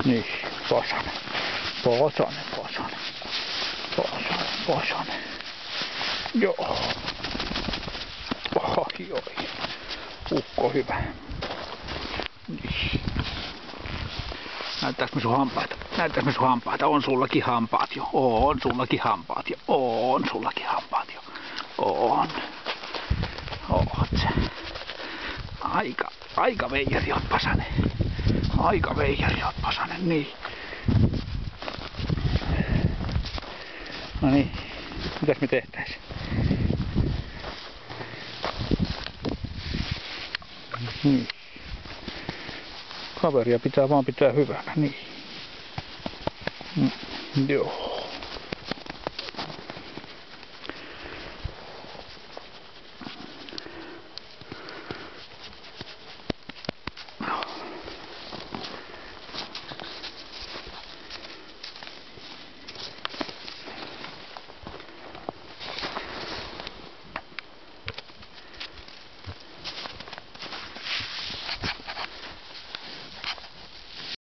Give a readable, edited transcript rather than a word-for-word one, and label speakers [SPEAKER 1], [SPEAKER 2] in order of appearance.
[SPEAKER 1] Niin, Posanen. Posanen, Posanen. Posanen, Posanen. Joo. Oi, oi. Ukko hyvä. Niin. Näyttääkö me sun hampaita? Näyttääkö me sun hampaita? On sullakin hampaat jo. On sullakin hampaat jo. On sullakin hampaat jo. On. Oot sä. Aika veijari oot, Pasanen. Aika veijari oot, Pasanen. Niin. No niin. Mitäs me tehtäis? Niin. Kaveria pitää vaan pitää hyvänä. Niin. Joo.